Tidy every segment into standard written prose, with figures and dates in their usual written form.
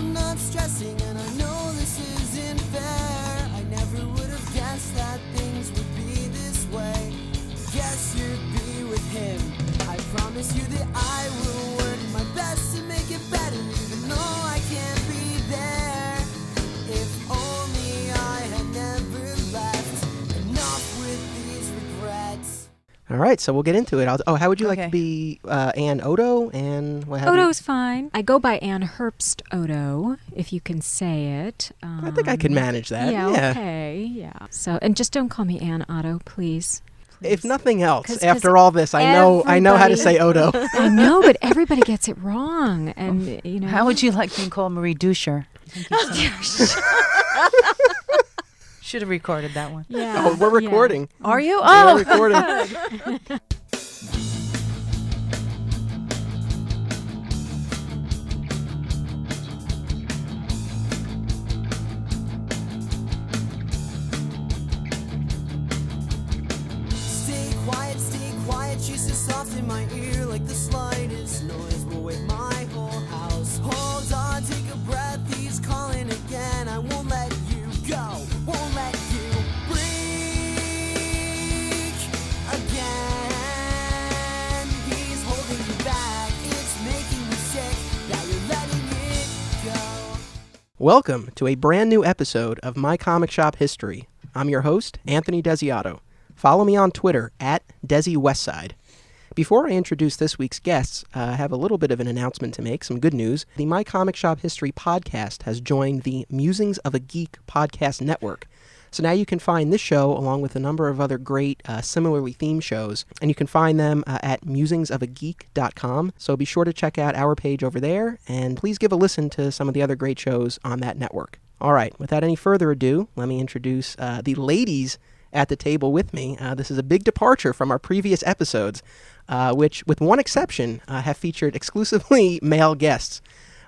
I'm not stressing, and I know this isn't fair. I never would have guessed that things would be this way. Guess you'd be with him. I promise you that I will work my best to make it better, even though I can't be there. If only I had never left. Enough with these regrets. All right, so we'll get into it. How would you like to be Anne Oto? Oto's fine. I go by Anne Herbst Oto, if you can say it. I think I could manage that. Yeah, okay, yeah. So, and just don't call me Anne Oto, please. If nothing else, after all this, I know how to say Oto. I know, but everybody gets it wrong, and you know. How would you like being called Marie Dusher? Should have recorded that one. Yeah. Oh, we're recording. Yeah. Are you? Oh, we're recording. Stay quiet, she's so soft in my ear, like the slightest noise will wake my whole house. Hold on, take a breath, he's calling again. I won't let you go, won't let you break again. He's holding you back, it's making me sick that you're letting it go. Welcome to a brand new episode of My Comic Shop History. I'm your host, Anthony Desiato. Follow me on Twitter at DesiWestside. Before I introduce this week's guests, I have a little bit of an announcement to make, some good news. The My Comic Shop History podcast has joined the Musings of a Geek podcast network. So now you can find this show along with a number of other great similarly themed shows, and you can find them at musingsofageek.com. So be sure to check out our page over there, and please give a listen to some of the other great shows on that network. All right, without any further ado, let me introduce the ladies at the table with me. This is a big departure from our previous episodes, which, with one exception, have featured exclusively male guests.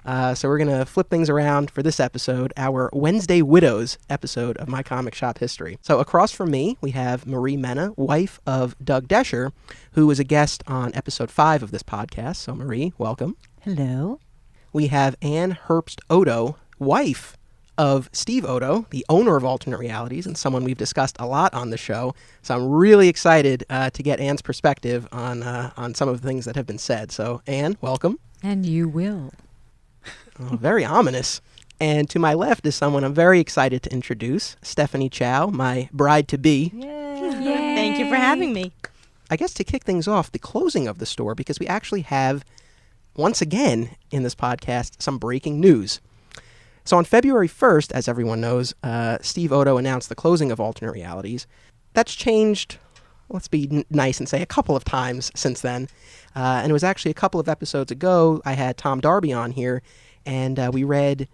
So we're going to flip things around for this episode, our Wednesday Widows episode of My Comic Shop History. So across from me, we have Marie Menna, wife of Doug Desher, who was a guest on episode 5 of this podcast. So Marie, welcome. Hello. We have Anne Herbst Oto, wife of Steve Oto, the owner of Alternate Realities, and someone we've discussed a lot on the show. So I'm really excited to get Anne's perspective on some of the things that have been said. So Anne, welcome. And you will. Oh, very ominous. And to my left is someone I'm very excited to introduce, Stephanie Chow, my bride-to-be. Yay. Thank you for having me. I guess to kick things off, the closing of the store, because we actually have, once again in this podcast, some breaking news. So on February 1st, as everyone knows, Steve Oto announced the closing of Alternate Realities. That's changed, let's be nice and say, a couple of times since then. And it was actually a couple of episodes ago, I had Tom Darby on here, and we read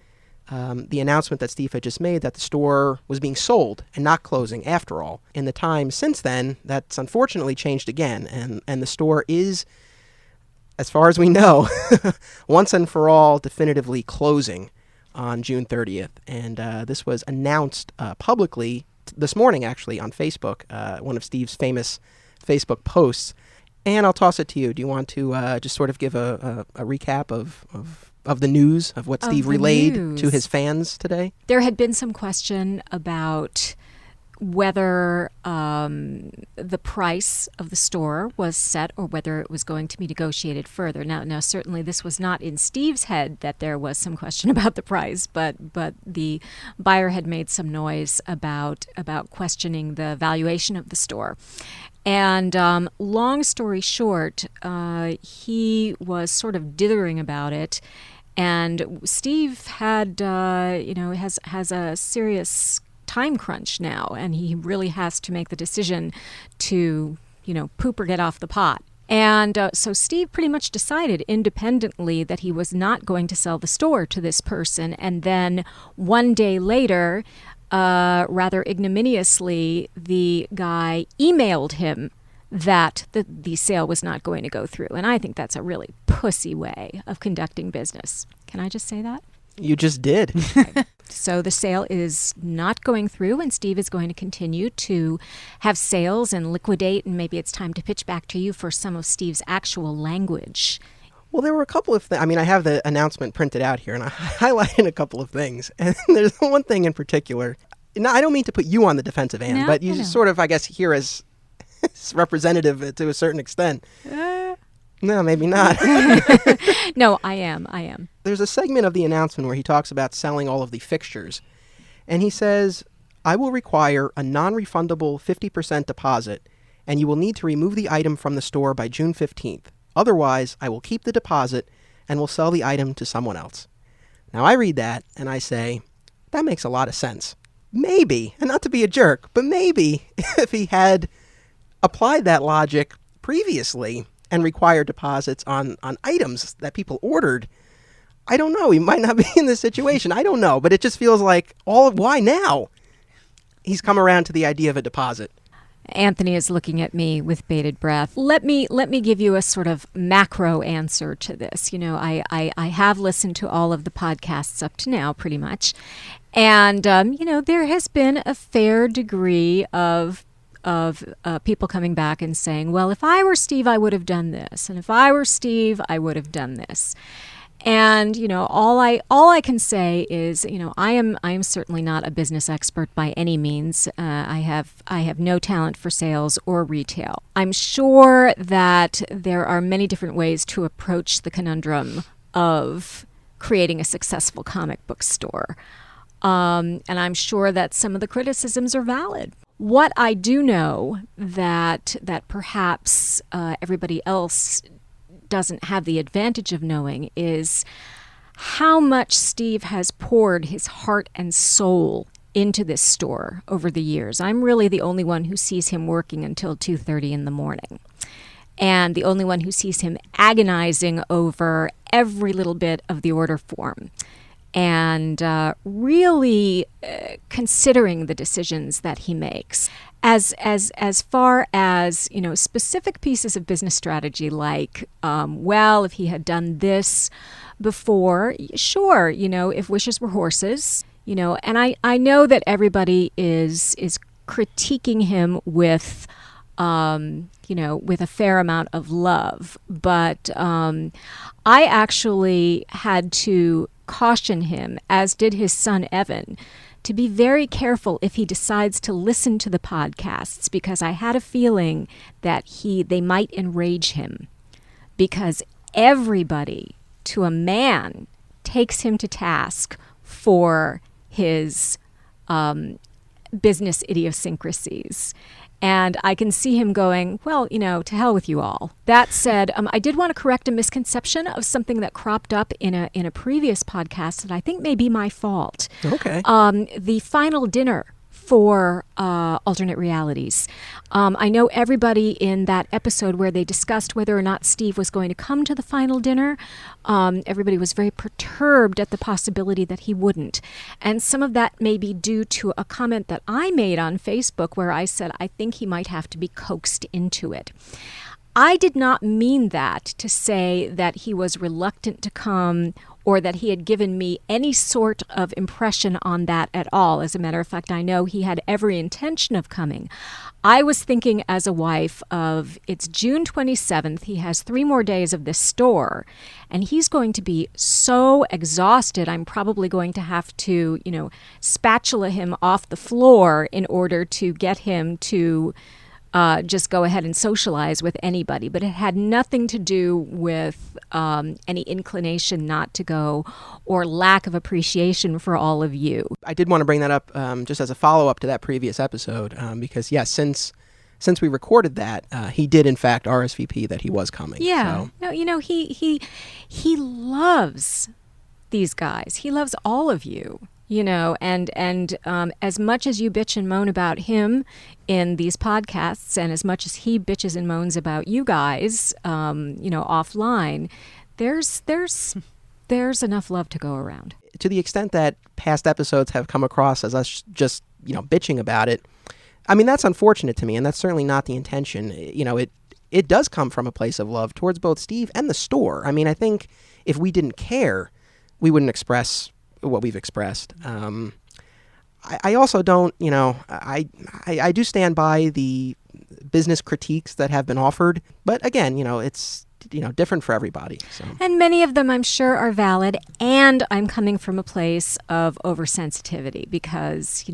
the announcement that Steve had just made that the store was being sold and not closing after all. In the time since then, that's unfortunately changed again, and the store is, as far as we know, once and for all definitively closing on June 30th, and this was announced publicly this morning, actually, on Facebook, one of Steve's famous Facebook posts. And I'll toss it to you. Do you want to just sort of give a recap of the news, of what Steve relayed to his fans today? There had been some question about whether the price of the store was set or whether it was going to be negotiated further. Now, certainly this was not in Steve's head that there was some question about the price, but the buyer had made some noise about questioning the valuation of the store. And long story short, he was sort of dithering about it. And Steve had, has a serious time crunch now, and he really has to make the decision to, poop or get off the pot. And so Steve pretty much decided independently that he was not going to sell the store to this person. And then one day later, rather ignominiously, the guy emailed him that the sale was not going to go through. And I think that's a really pussy way of conducting business. Can I just say that? You just did. Okay. So the sale is not going through, and Steve is going to continue to have sales and liquidate, and maybe it's time to pitch back to you for some of Steve's actual language. Well, there were a couple of things. I mean, I have the announcement printed out here, and I highlighted a couple of things. And there's one thing in particular. No, I don't mean to put you on the defensive, Anne, No, but you I know. sort of, I guess, here as representative to a certain extent. No, maybe not. No, I am. There's a segment of the announcement where he talks about selling all of the fixtures. And he says, I will require a non-refundable 50% deposit, and you will need to remove the item from the store by June 15th. Otherwise, I will keep the deposit and will sell the item to someone else. Now, I read that and I say, that makes a lot of sense. Maybe, and not to be a jerk, but maybe if he had applied that logic previously and required deposits on items that people ordered, I don't know. He might not be in this situation. I don't know, but it just feels like, why now? He's come around to the idea of a deposit. Anthony is looking at me with bated breath. Let me give you a sort of macro answer to this. You know, I have listened to all of the podcasts up to now, pretty much, and you know, there has been a fair degree of people coming back and saying, well, if I were Steve, I would have done this, and if I were Steve, I would have done this. And, you know, all I can say is, you know, I am certainly not a business expert by any means. I have no talent for sales or retail. I'm sure that there are many different ways to approach the conundrum of creating a successful comic book store. And I'm sure that some of the criticisms are valid. What I do know that perhaps everybody else doesn't have the advantage of knowing is how much Steve has poured his heart and soul into this store over the years. I'm really the only one who sees him working until 2:30 in the morning, and the only one who sees him agonizing over every little bit of the order form and really considering the decisions that he makes. As far as, you know, specific pieces of business strategy, like, well, if he had done this before, sure, you know, if wishes were horses, you know, and I know that everybody is critiquing him with, you know, with a fair amount of love, but I actually had to caution him, as did his son Evan, to be very careful if he decides to listen to the podcasts, because I had a feeling that they might enrage him, because everybody, to a man, takes him to task for his business idiosyncrasies. And I can see him going, well, you know, to hell with you all. That said, I did want to correct a misconception of something that cropped up in a previous podcast that I think may be my fault. Okay. The final dinner for alternate realities. I know everybody in that episode where they discussed whether or not Steve was going to come to the final dinner, everybody was very perturbed at the possibility that he wouldn't. And some of that may be due to a comment that I made on Facebook where I said I think he might have to be coaxed into it. I did not mean that to say that he was reluctant to come or that he had given me any sort of impression on that at all. As a matter of fact, I know he had every intention of coming. I was thinking as a wife of, it's June 27th, he has 3 more days of this store, and he's going to be so exhausted, I'm probably going to have to, you know, spatula him off the floor in order to get him to just go ahead and socialize with anybody. But it had nothing to do with any inclination not to go or lack of appreciation for all of you. I did want to bring that up just as a follow-up to that previous episode because, yes, since we recorded that, he did, in fact, RSVP that he was coming. Yeah. So. No, you know, he loves these guys. He loves all of you. You know, and as much as you bitch and moan about him in these podcasts, and as much as he bitches and moans about you guys, you know, offline, there's enough love to go around. To the extent that past episodes have come across as us just, you know, bitching about it, I mean, that's unfortunate to me, and that's certainly not the intention. You know, it does come from a place of love towards both Steve and the store. I mean, I think if we didn't care, we wouldn't express what we've expressed. I also don't, you know, I do stand by the business critiques that have been offered. But again, you know, it's different for everybody. So. And many of them, I'm sure, are valid. And I'm coming from a place of oversensitivity because,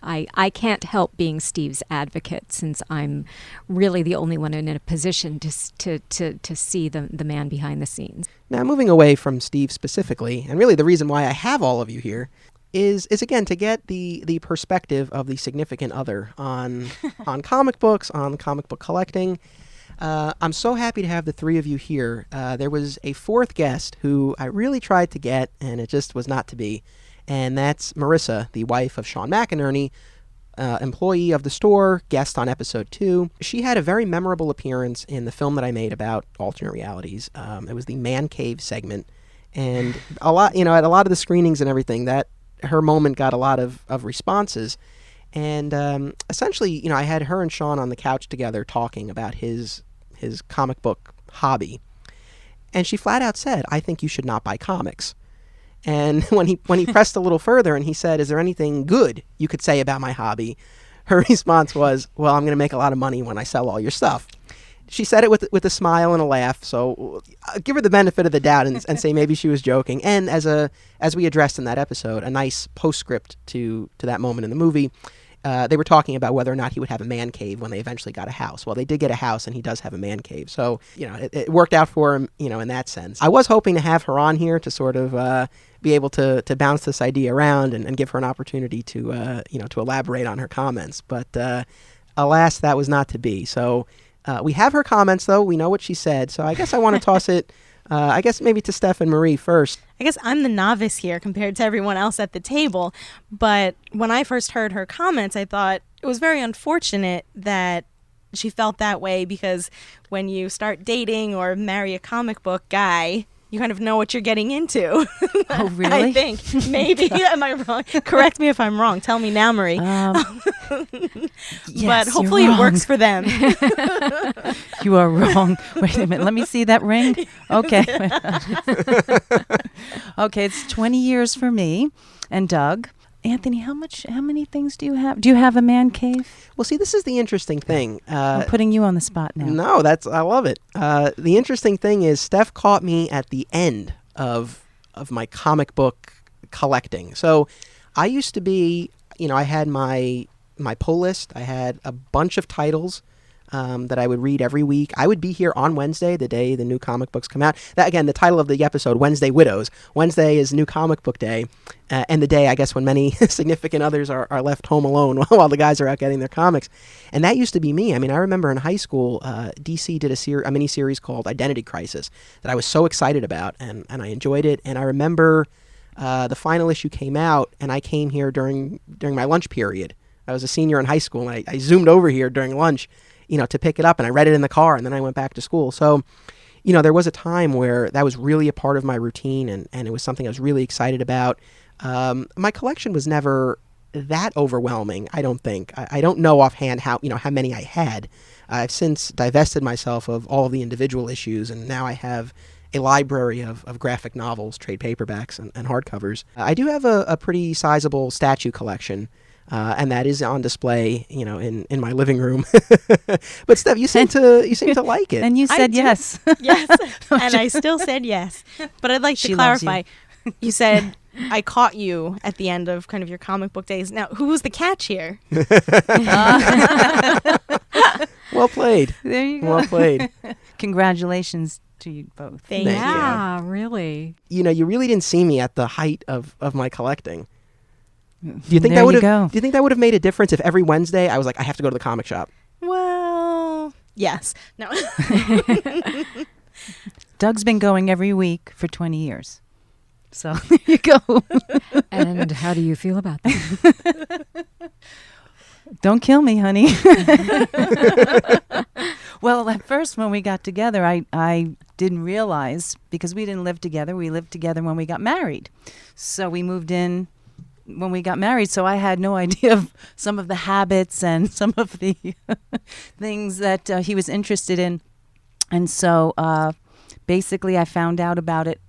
I can't help being Steve's advocate since I'm really the only one in a position to see the man behind the scenes. Now, moving away from Steve specifically, and really the reason why I have all of you here is again to get the perspective of the significant other on comic books, on comic book collecting. I'm so happy to have the three of you here. There was a fourth guest who I really tried to get, and it just was not to be, and that's Marissa, the wife of Sean McInerney, employee of the store, guest on episode 2. She had a very memorable appearance in the film that I made about alternate realities. It was the Man Cave segment, and at a lot of the screenings and everything, that her moment got a lot of responses. And essentially, I had her and Sean on the couch together talking about his comic book hobby. And she flat out said, "I think you should not buy comics." And when he pressed a little further and he said, "Is there anything good you could say about my hobby?" her response was, "Well, I'm going to make a lot of money when I sell all your stuff." She said it with a smile and a laugh, so I'll give her the benefit of the doubt and say maybe she was joking. And as we addressed in that episode, a nice postscript to that moment in the movie, they were talking about whether or not he would have a man cave when they eventually got a house. Well, they did get a house, and he does have a man cave. So, it worked out for him, in that sense. I was hoping to have her on here to sort of be able to bounce this idea around and give her an opportunity to, to elaborate on her comments. But alas, that was not to be. So we have her comments, though. We know what she said. So I guess I want to toss it, maybe to Steph and Marie first. I guess I'm the novice here compared to everyone else at the table. But when I first heard her comments, I thought it was very unfortunate that she felt that way, because when you start dating or marry a comic book guy, you kind of know what you're getting into. Oh, really? I think. Maybe. Am I wrong? Correct me if I'm wrong. Tell me now, Marie. Yes, but hopefully you're it works for them. You are wrong. Wait a minute. Let me see that ring. Okay. Okay, it's 20 years for me. And Doug, Anthony, how many things do you have? Do you have a man cave? Well, see, this is the interesting thing. I'm putting you on the spot now. No, I love it. The interesting thing is Steph caught me at the end of my comic book collecting. So I used to be, I had my pull list. I had a bunch of titles that I would read every week. I would be here on Wednesday, the day the new comic books come out. That, again, the title of the episode, Wednesday Widows. Wednesday is New Comic Book Day, and the day, I guess, when many significant others are left home alone while the guys are out getting their comics. And that used to be me. I mean, I remember in high school, DC did a mini-series called Identity Crisis that I was so excited about, and I enjoyed it. And I remember the final issue came out, and I came here during my lunch period. I was a senior in high school, and I zoomed over here during lunch, to pick it up, and I read it in the car, and then I went back to school. So, there was a time where that was really a part of my routine, and it was something I was really excited about. My collection was never that overwhelming, I don't think. I don't know offhand how many I had. I've since divested myself of all of the individual issues, and now I have a library of graphic novels, trade paperbacks, and hardcovers. I do have a pretty sizable statue collection, and that is on display, in my living room. But Steph, you seem to like it. And you said yes. Yes, and I still said yes. But I'd like to clarify. You said I caught you at the end of kind of your comic book days. Now, who was the catch here? Well played. There you go. Well played. Congratulations to you both. Thank you. Yeah, really. You really didn't see me at the height of my collecting. Do you think There that you go. Do you think that would have made a difference if every Wednesday I was like, I have to go to the comic shop? Well, yes. No. Doug's been going every week for 20 years. So there you go. And how do you feel about that? Don't kill me, honey. Well, at first when we got together, I didn't realize, because we didn't live together. We lived together when we got married. So we moved in when we got married. So I had no idea of some of the habits and some of the things that he was interested in. And so basically I found out about it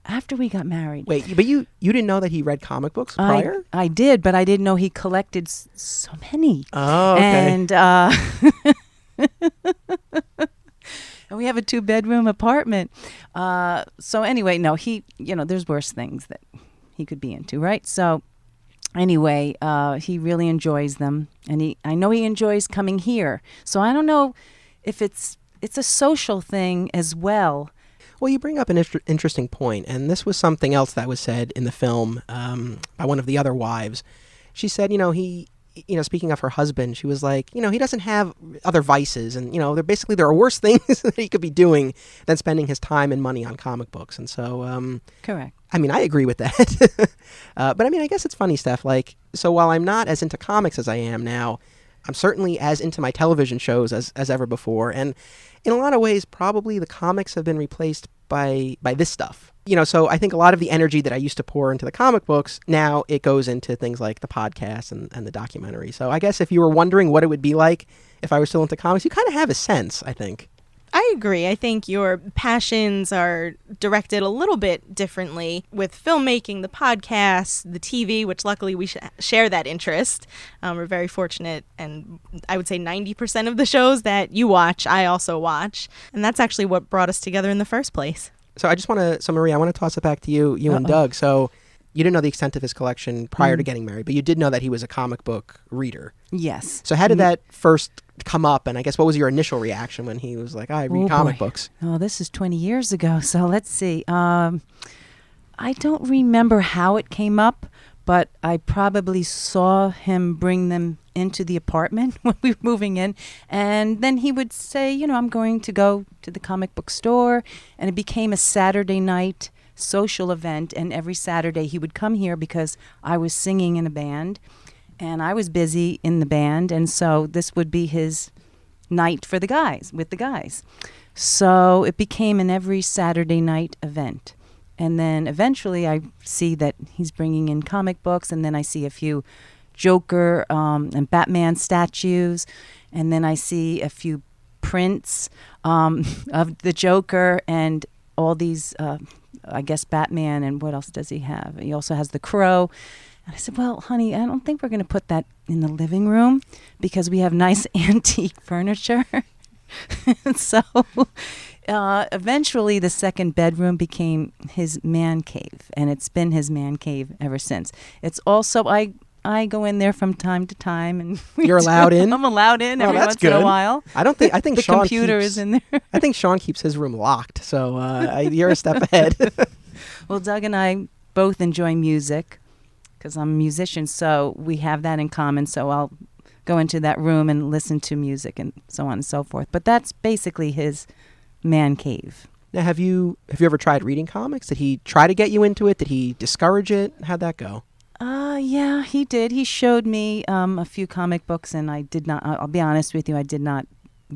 after we got married. Wait, but you didn't know that he read comic books prior? I did, but I didn't know he collected so many. Oh, okay. And And we have a 2-bedroom apartment. So anyway, no, there's worse things that he could be into, right? So anyway, he really enjoys them, and I know he enjoys coming here. So I don't know if it's a social thing as well. Well, you bring up an interesting point, and this was something else that was said in the film by one of the other wives. She said, speaking of her husband, she was like, he doesn't have other vices, and there are worse things that he could be doing than spending his time and money on comic books. And so, correct. I mean, I agree with that. But I mean, I guess it's funny, Steph. Like, so while I'm not as into comics as I am now, I'm certainly as into my television shows as ever before. And in a lot of ways, probably the comics have been replaced by this stuff. So I think a lot of the energy that I used to pour into the comic books, now it goes into things like the podcast and the documentary. So I guess if you were wondering what it would be like if I were still into comics, you kind of have a sense, I think. I agree. I think your passions are directed a little bit differently with filmmaking, the podcast, the TV, which luckily we share that interest. We're very fortunate, and I would say 90% of the shows that you watch, I also watch. And that's actually what brought us together in the first place. So Marie, I want to toss it back to you and Doug. So you didn't know the extent of his collection prior to getting married, but you did know that he was a comic book reader. Yes. So how did that first come up? And I guess what was your initial reaction when he was like, I read comic books? Oh, this is 20 years ago. So let's see. I don't remember how it came up, but I probably saw him bring them into the apartment when we were moving in. And then he would say, I'm going to go to the comic book store. And it became a Saturday night social event. And every Saturday he would come here because I was singing in a band and I was busy in the band. And so this would be his night with the guys. So it became an every Saturday night event. And then eventually I see that he's bringing in comic books, and then I see a few Joker and Batman statues, and then I see a few prints of the Joker and all these, I guess, Batman, and what else does he have? He also has the Crow. And I said, well, honey, I don't think we're going to put that in the living room because we have nice antique furniture. So eventually the second bedroom became his man cave, and it's been his man cave ever since. It's also, I go in there from time to time, and you're allowed in? I'm allowed in every that's once good. in a while. I think the Sean computer is in there. I think Sean keeps his room locked, so you're a step ahead. Well, Doug and I both enjoy music because I'm a musician, so we have that in common. So I'll go into that room and listen to music and so on and so forth. But that's basically his man cave. Now, have you ever tried reading comics? Did he try to get you into it? Did he discourage it? How'd that go? Yeah, he did. He showed me a few comic books, and I did not, I'll be honest with you, I did not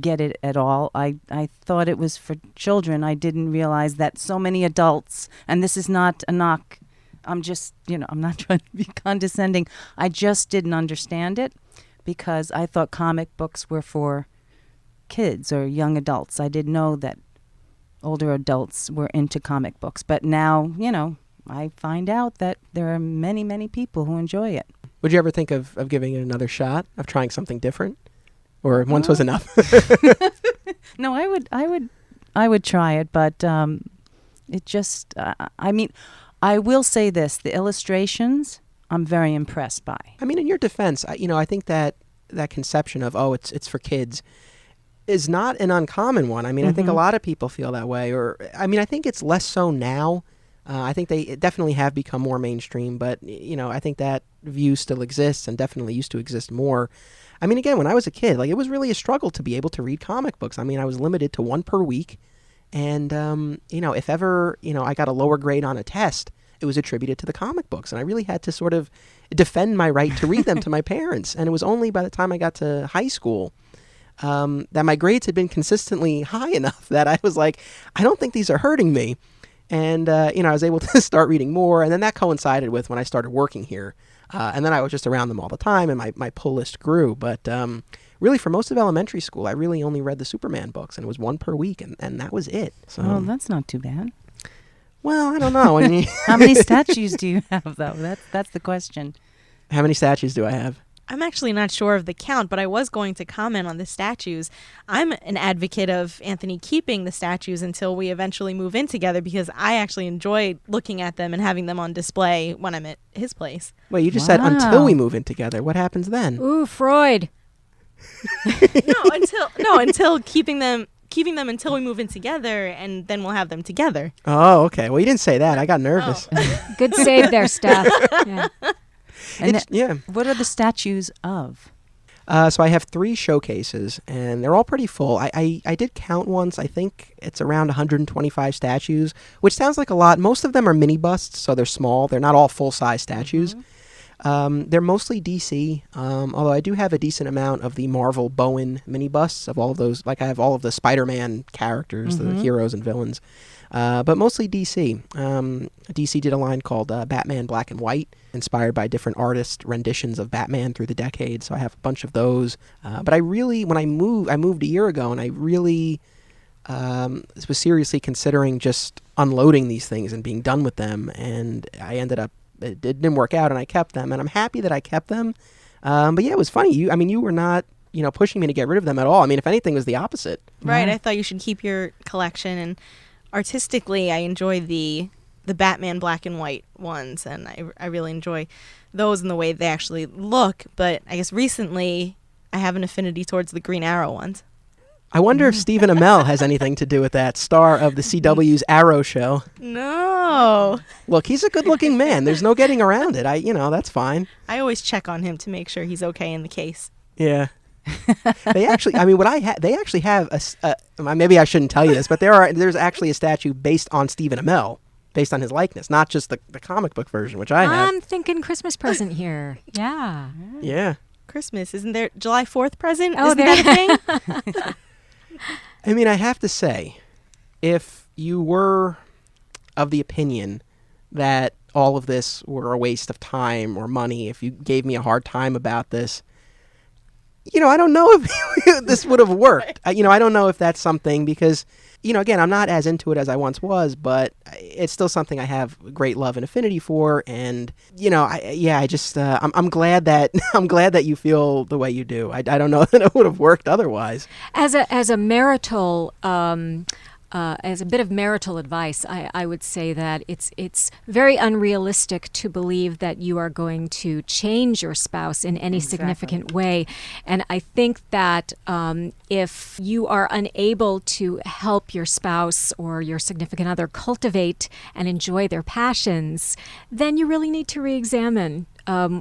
get it at all. I thought it was for children. I didn't realize that so many adults, and this is not a knock, I'm just, I'm not trying to be condescending. I just didn't understand it because I thought comic books were for kids or young adults. I didn't know that older adults were into comic books. But now, I find out that there are many, many people who enjoy it. Would you ever think of giving it another shot, of trying something different? Or once was enough? No, I would try it, but it just, I will say this, the illustrations, I'm very impressed by. I mean, in your defense, I think that conception of, it's for kids is not an uncommon one. I mean, I think a lot of people feel that way. I think it's less so now. I think they definitely have become more mainstream, but, I think that view still exists and definitely used to exist more. I mean, again, when I was a kid, it was really a struggle to be able to read comic books. I mean, I was limited to one per week. And, if ever, I got a lower grade on a test, it was attributed to the comic books. And I really had to sort of defend my right to read them to my parents. And it was only by the time I got to high school that my grades had been consistently high enough that I was like, I don't think these are hurting me. And, I was able to start reading more. And then that coincided with when I started working here. And then I was just around them all the time, and my pull list grew. But really, for most of elementary school, I really only read the Superman books, and it was one per week, and that was it. So, well, that's not too bad. Well, I don't know. How many statues do you have, though? That's the question. How many statues do I have? I'm actually not sure of the count, but I was going to comment on the statues. I'm an advocate of Anthony keeping the statues until we eventually move in together because I actually enjoy looking at them and having them on display when I'm at his place. Wait, you just said until we move in together. What happens then? Ooh, Freud. Until keeping them until we move in together, and then we'll have them together. Oh, okay. Well, you didn't say that. I got nervous. Good save there, Steph. Yeah. And Yeah. what are the statues of? So I have 3 showcases, and they're all pretty full. I did count once. I think it's around 125 statues, which sounds like a lot. Most of them are mini busts, so they're small. They're not all full-size statues. They're mostly DC, although I do have a decent amount of the Marvel Bowen mini busts of all of those. Like I have all of the Spider-Man characters, the heroes and villains, but mostly DC. DC did a line called Batman Black and White, inspired by different artist renditions of Batman through the decades. So I have a bunch of those. But I really, when I moved a year ago, and I really was seriously considering just unloading these things and being done with them, and I ended up. It didn't work out, and I kept them, and I'm happy that I kept them. But yeah, it was funny. You were not, pushing me to get rid of them at all. I mean, if anything, it was the opposite. Right. I thought you should keep your collection, and artistically, I enjoy the Batman black and white ones, and I really enjoy those in the way they actually look. But I guess recently, I have an affinity towards the Green Arrow ones. I wonder if Stephen Amell has anything to do with that, star of the CW's Arrow show. No. Look, he's a good-looking man. There's no getting around it. That's fine. I always check on him to make sure he's okay in the case. Yeah. They actually, they actually have maybe I shouldn't tell you this, but there's actually a statue based on Stephen Amell, based on his likeness, not just the comic book version, which I have. I'm thinking Christmas present here. Yeah. Yeah. Christmas, isn't there July 4th present? Oh, isn't that a thing? I mean, I have to say, if you were of the opinion that all of this were a waste of time or money, if you gave me a hard time about this, I don't know if this would have worked. I don't know if that's something because, again, I'm not as into it as I once was, but it's still something I have great love and affinity for. And, I'm glad that you feel the way you do. I don't know that it would have worked otherwise. As a marital as a bit of marital advice, I would say that it's very unrealistic to believe that you are going to change your spouse in any significant way. And I think that if you are unable to help your spouse or your significant other cultivate and enjoy their passions, then you really need to re-examine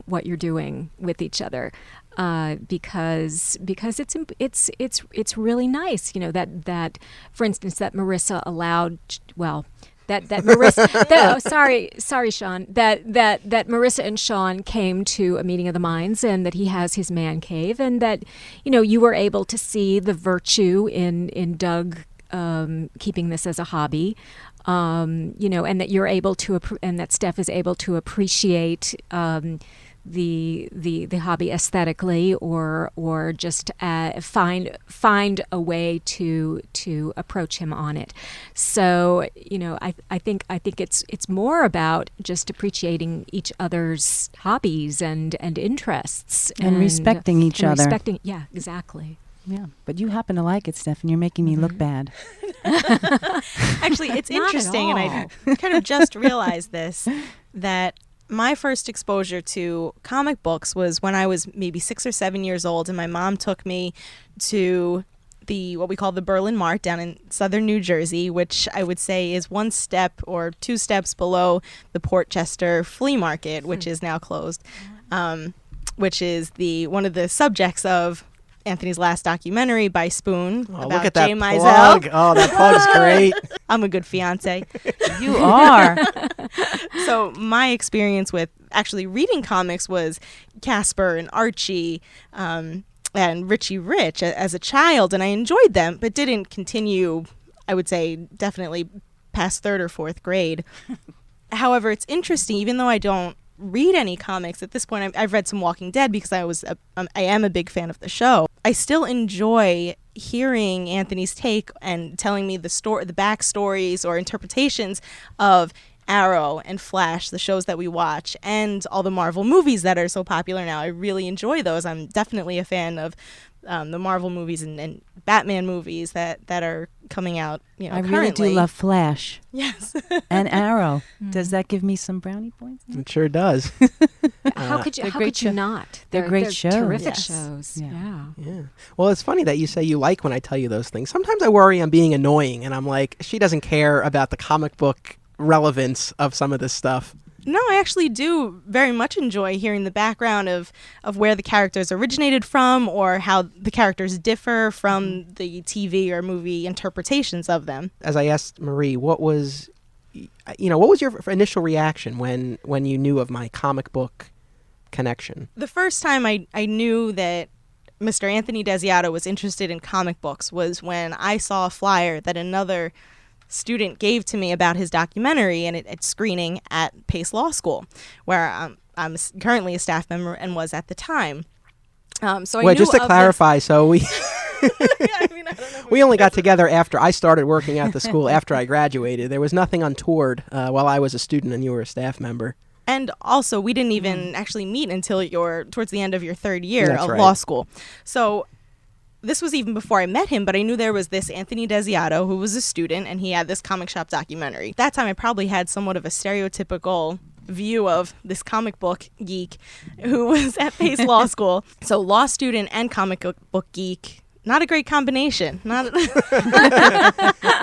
what you're doing with each other. Because it's really nice, that for instance that Marissa allowed that Marissa sorry Sean that Marissa and Sean came to a meeting of the minds, and that he has his man cave, and that you were able to see the virtue in Doug keeping this as a hobby, and that you're able to and that Steph is able to appreciate the hobby aesthetically, or just find a way to approach him on it. So I think it's more about just appreciating each other's hobbies and interests and respecting each other. Yeah, exactly. Yeah, but you happen to like it, Steph, and you're making me look bad. Actually, it's interesting, and I kind of just realized this, that my first exposure to comic books was when I was maybe 6 or 7 years old, and my mom took me to what we call the Berlin Mart down in southern New Jersey, which I would say is 1 step or 2 steps below the Port Chester Flea Market, which is now closed, which is one of the subjects of Anthony's last documentary by Spoon about look at Jay that Mizell. plug. Oh, that plug's great. I'm a good fiance. You are. So my experience with actually reading comics was Casper and Archie and Richie Rich as a child, and I enjoyed them, but didn't continue, I would say, definitely past 3rd or 4th grade. However, it's interesting, even though I don't read any comics at this point. I've read some Walking Dead because I am a big fan of the show. I still enjoy hearing Anthony's take and telling me the backstories or interpretations of Arrow and Flash, the shows that we watch, and all the Marvel movies that are so popular now. I really enjoy those. I'm definitely a fan of the Marvel movies and Batman movies that are coming out, I currently. really do love Flash. Yes. And Arrow. Does that give me some brownie points? It sure does. How could you? they're How great could you show- not? they're great shows. Terrific Yes. shows. Yeah. Yeah. Well, it's funny that you say you like when I tell you those things. Sometimes I worry I'm being annoying, and I'm like, she doesn't care about the comic book relevance of some of this stuff. No, I actually do very much enjoy hearing the background of where the characters originated from, or how the characters differ from the TV or movie interpretations of them. As I asked Marie, what was your initial reaction when you knew of my comic book connection? The first time I knew that Mr. Anthony Desiato was interested in comic books was when I saw a flyer that another student gave to me about his documentary, and it's screening at Pace Law School, where I'm currently a staff member and was at the time. So I Well, knew just to of clarify, so we I don't know. we only got together after I started working at the school after I graduated. There was nothing untoward while I was a student and you were a staff member. And also, we didn't even actually meet until towards the end of your third year That's of right. law school. So this was even before I met him, but I knew there was this Anthony Desiato who was a student, and he had this comic shop documentary. That time I probably had somewhat of a stereotypical view of this comic book geek who was at Pace Law School. So law student and comic book geek, not a great combination.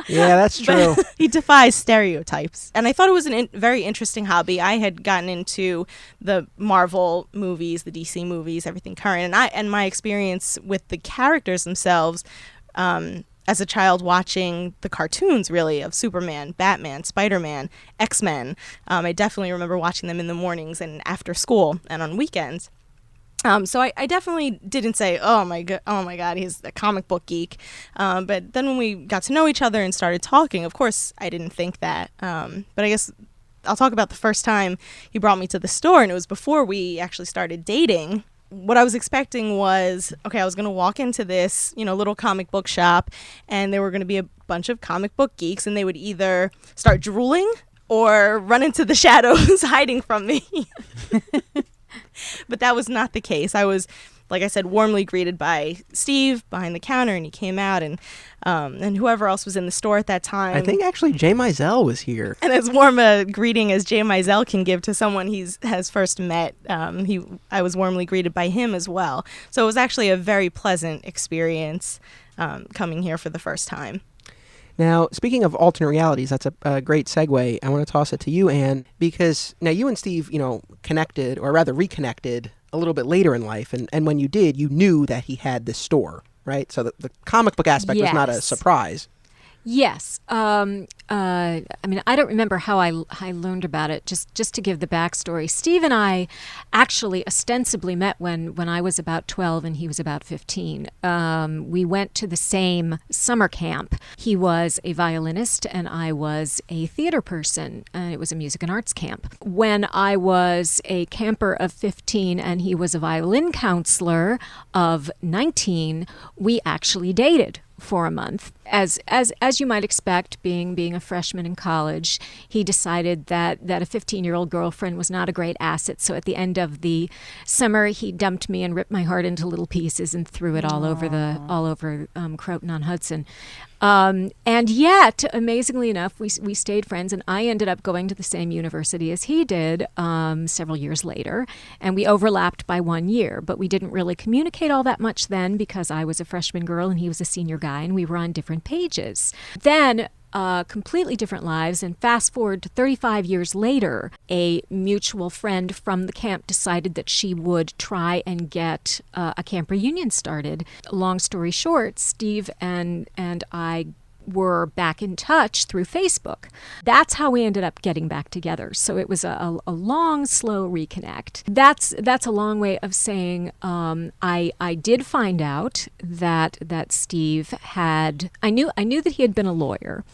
Yeah, that's true. But he defies stereotypes. And I thought it was a very interesting hobby. I had gotten into the Marvel movies, the DC movies, everything current. And my experience with the characters themselves, as a child watching the cartoons, really, of Superman, Batman, Spider-Man, X-Men. I definitely remember watching them in the mornings and after school and on weekends. So I definitely didn't say, oh my God, he's a comic book geek. But then when we got to know each other and started talking, of course, I didn't think that. But I guess I'll talk about the first time he brought me to the store, and it was before we actually started dating. What I was expecting was, okay, I was going to walk into this, little comic book shop, and there were going to be a bunch of comic book geeks, and they would either start drooling or run into the shadows hiding from me. But that was not the case. I was, like I said, warmly greeted by Steve behind the counter, and he came out, and whoever else was in the store at that time. I think actually Jay Mizell was here. And as warm a greeting as Jay Mizell can give to someone has first met, I was warmly greeted by him as well. So it was actually a very pleasant experience coming here for the first time. Now, speaking of alternate realities, that's a great segue. I want to toss it to you, Anne, because now you and Steve, connected, or rather reconnected, a little bit later in life. And when you did, you knew that he had this store, right? So the comic book aspect was not a Yes. surprise. Yes. I mean, I don't remember how I learned about it. Just to give the backstory, Steve and I actually ostensibly met when I was about 12 and he was about 15. We went to the same summer camp. He was a violinist and I was a theater person. It was a music and arts camp. When I was a camper of 15 and he was a violin counselor of 19, we actually dated for a month. As you might expect, being a freshman in college, he decided that a 15-year-old girlfriend was not a great asset. So at the end of the summer, he dumped me and ripped my heart into little pieces and threw it all over Croton on Hudson. And yet, amazingly enough, we stayed friends, and I ended up going to the same university as he did several years later, and we overlapped by 1 year, but we didn't really communicate all that much then because I was a freshman girl and he was a senior guy, and we were on different pages. Then completely different lives, and fast forward to 35 years later, a mutual friend from the camp decided that she would try and get a camp reunion started. Long story short, Steve and I were back in touch through Facebook. That's how we ended up getting back together. So it was a long, slow reconnect. That's a long way of saying I did find out that Steve had. I knew that he had been a lawyer.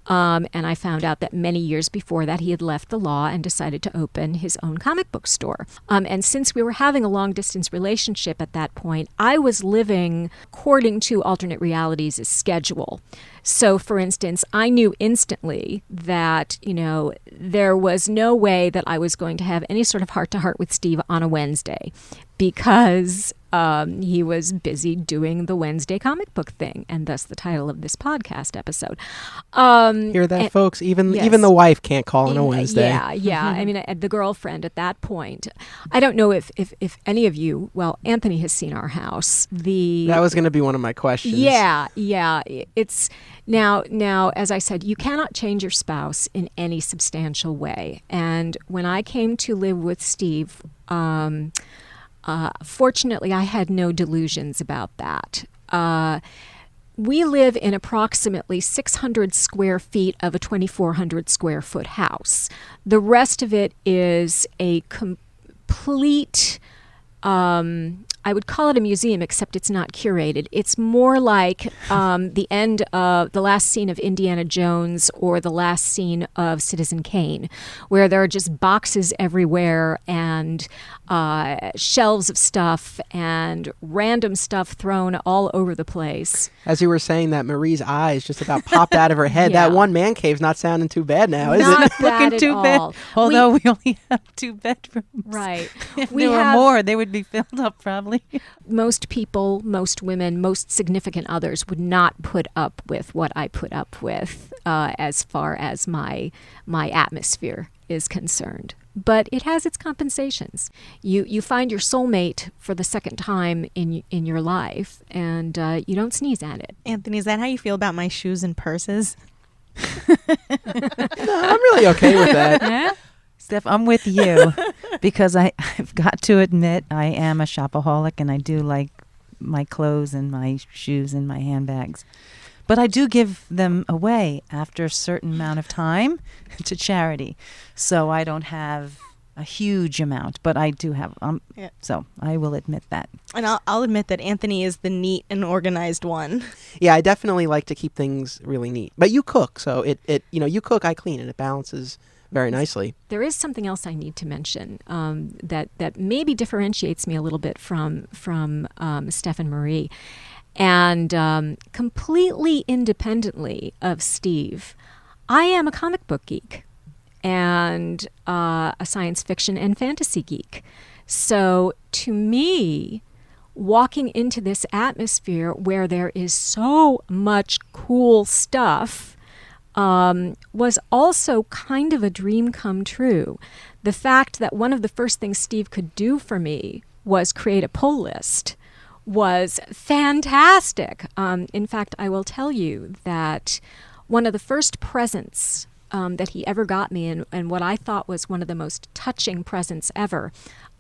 And I found out that many years before that he had left the law and decided to open his own comic book store. And since we were having a long-distance relationship at that point, I was living according to alternate realities' schedule. So, for instance, I knew instantly that, there was no way that I was going to have any sort of heart-to-heart with Steve on a Wednesday because he was busy doing the Wednesday comic book thing, and thus the title of this podcast episode. Hear that, folks? Even the wife can't call on a Wednesday. Yeah. I mean, the girlfriend at that point. I don't know if any of you, well, Anthony has seen our house. That was going to be one of my questions. Yeah. It's now, as I said, you cannot change your spouse in any substantial way. And when I came to live with Steve, fortunately, I had no delusions about that. We live in approximately 600 square feet of a 2,400 square foot house. The rest of it is a complete, I would call it a museum, except it's not curated. It's more like the end of the last scene of Indiana Jones or the last scene of Citizen Kane, where there are just boxes everywhere and shelves of stuff and random stuff thrown all over the place. As you were saying that, Marie's eyes just about popped out of her head. Yeah. That one man cave's not sounding too bad now, is Not it? bad Looking at too all. bad. Although we only have 2 bedrooms. Right. If We there were have- more, they would be filled up probably. Most people, most women, most significant others would not put up with what I put up with as far as my atmosphere is concerned. But it has its compensations. You find your soulmate for the second time in your life, and you don't sneeze at it. Anthony, is that how you feel about my shoes and purses? No, I'm really okay with that. Steph, I'm with you because I've got to admit I am a shopaholic and I do like my clothes and my shoes and my handbags. But I do give them away after a certain amount of time to charity. So I don't have a huge amount, but I do have. Yeah. So I will admit that. And I'll admit that Anthony is the neat and organized one. Yeah, I definitely like to keep things really neat. But you cook, so it you cook, I clean, and it balances very nicely. There is something else I need to mention that maybe differentiates me a little bit from Steph and Marie. And completely independently of Steve, I am a comic book geek and a science fiction and fantasy geek. So to me, walking into this atmosphere where there is so much cool stuff was also kind of a dream come true. The fact that one of the first things Steve could do for me was create a pull list was fantastic. In fact, I will tell you that one of the first presents that he ever got me, and what I thought was one of the most touching presents ever,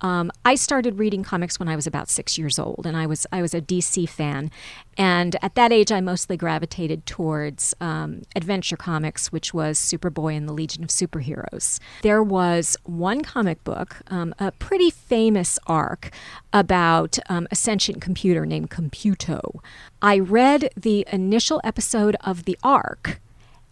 I started reading comics when I was about 6 years old, and I was a DC fan. And at that age, I mostly gravitated towards adventure comics, which was Superboy and the Legion of Superheroes. There was one comic book, a pretty famous arc about a sentient computer named Computo. I read the initial episode of the arc,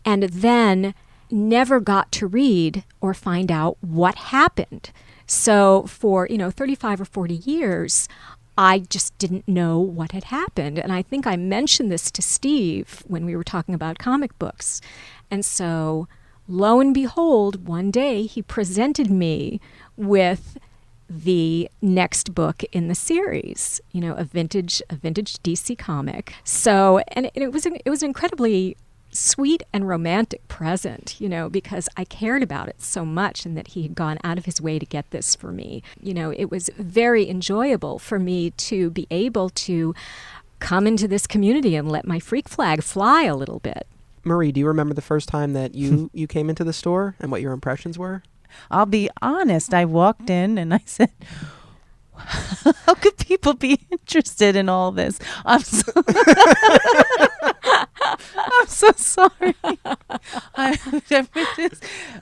and then never got to read or find out what happened. So for 35 or 40 years, I just didn't know what had happened. And I think I mentioned this to Steve when we were talking about comic books. And so lo and behold, one day he presented me with the next book in the series, a vintage DC comic. So, and it was incredibly sweet and romantic present, because I cared about it so much and that he had gone out of his way to get this for me. It was very enjoyable for me to be able to come into this community and let my freak flag fly a little bit. Marie, do you remember the first time that you came into the store and what your impressions were? I'll be honest. I walked in and I said, how could people be interested in all this? I'm so I'm so sorry.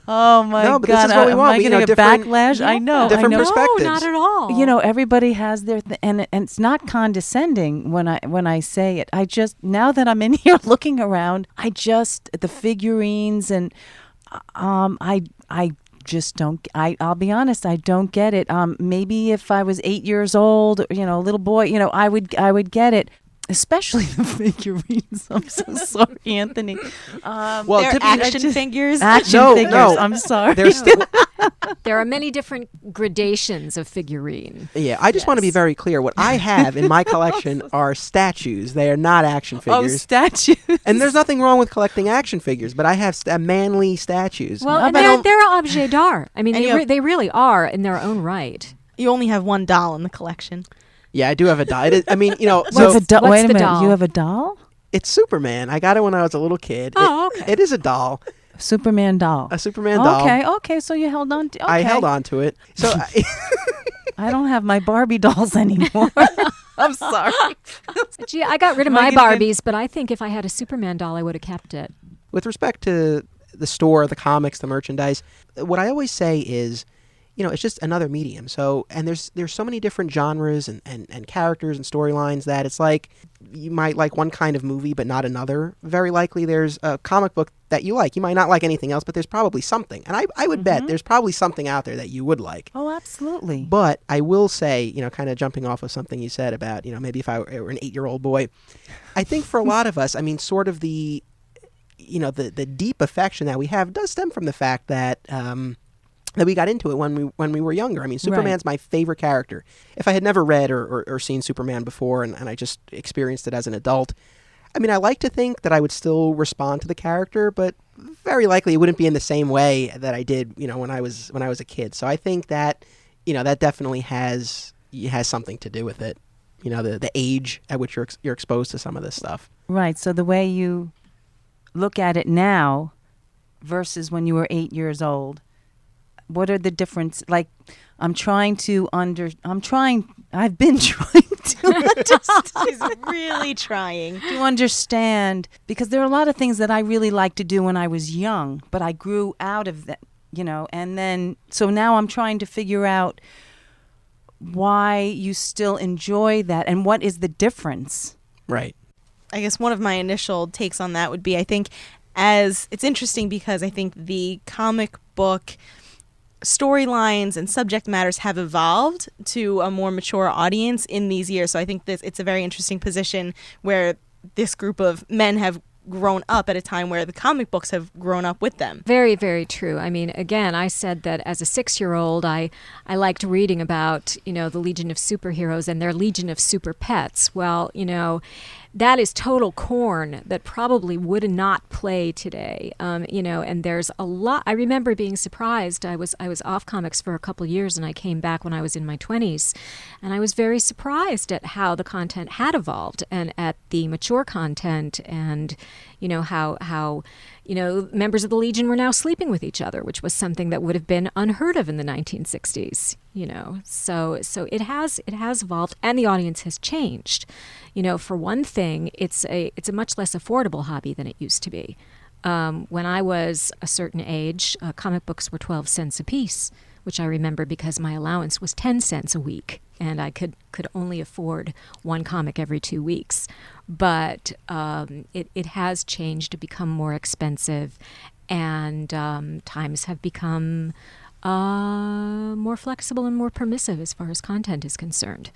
Oh my No, but God! this is what we Am want. I We, getting a different- backlash? I know. different I know. perspectives. No, not at all. You know, everybody has their and it's not condescending when I say it. I just, now that I'm in here looking around, the figurines and I just don't. I'll be honest, I don't get it. Maybe if I was 8 years old, you know, a little boy, you know, I would get it. Especially the figurines. I'm so sorry, Anthony. Well, They're typically- action figures. Action No, figures. no. I'm sorry. There's still, There are many different gradations of figurine. yeah, I just want to be Yes. very clear. What I have in my collection are statues. They are not action figures. statues. And there's nothing wrong with collecting action figures, but I have manly statues. Well, How and about they're objets d'art. I mean, And they really are in their own right. You only have one doll in the collection. Yeah, I do have a doll. I mean, you know, You so have a doll. what's Wait a the minute. doll? You have a doll? it's Superman. I got it when I was a little kid. Oh, okay. It is a doll, Superman doll. a Superman doll. Okay. So you held on to. Okay. I held on to it. So I don't have my Barbie dolls anymore. I'm sorry. Gee, I got rid of Am I my gonna get- Barbies, but I think if I had a Superman doll, I would have kept it. with respect to the store, the comics, the merchandise, what I always say is, you know, it's just another medium. So, and there's so many different genres and characters and storylines that it's like you might like one kind of movie but not another. Very likely there's a comic book that you like. You might not like anything else, but there's probably something. And I would bet there's probably something out there that you would like. Oh, absolutely. But I will say, you know, kind of jumping off of something you said about, you know, maybe if I were an 8-year-old boy, I think for a lot of us, I mean, sort of the, you know, the deep affection that we have does stem from the fact that that we got into it when we were younger. I mean, Superman's my favorite character. If I had never read or seen Superman before and I just experienced it as an adult, I mean, I like to think that I would still respond to the character, but very likely it wouldn't be in the same way that I did, you know, when I was a kid. So I think that, you know, that definitely has something to do with it. You know, the age at which you're exposed to some of this stuff. Right. So the way you look at it now versus when you were 8 years old, what are the difference? Like, I've been trying to understand. She's really trying. To understand, because there are a lot of things that I really liked to do when I was young, but I grew out of that, you know, and then, so now I'm trying to figure out why you still enjoy that and what is the difference. Right. I guess one of my initial takes on that would be, I think, as it's interesting because I think the comic book storylines and subject matters have evolved to a more mature audience in these years. So I think it's a very interesting position where this group of men have grown up at a time where the comic books have grown up with them. Very, very true. I mean, again, I said that as a 6-year-old, I liked reading about, you know, the Legion of Superheroes and their Legion of Super Pets. Well, you know, that is total corn that probably would not play today. You know, and there's a lot. I remember being surprised. I was off comics for a couple of years, and I came back when I was in my 20s, and I was very surprised at how the content had evolved and at the mature content, and you know how you know, members of the Legion were now sleeping with each other, which was something that would have been unheard of in the 1960s. You know, so it has evolved, and the audience has changed. You know, for one thing, it's a much less affordable hobby than it used to be. When I was a certain age, comic books were 12 cents a piece, which I remember because my allowance was 10 cents a week, and I could only afford one comic every 2 weeks. But it has changed to become more expensive, and times have become more flexible and more permissive as far as content is concerned.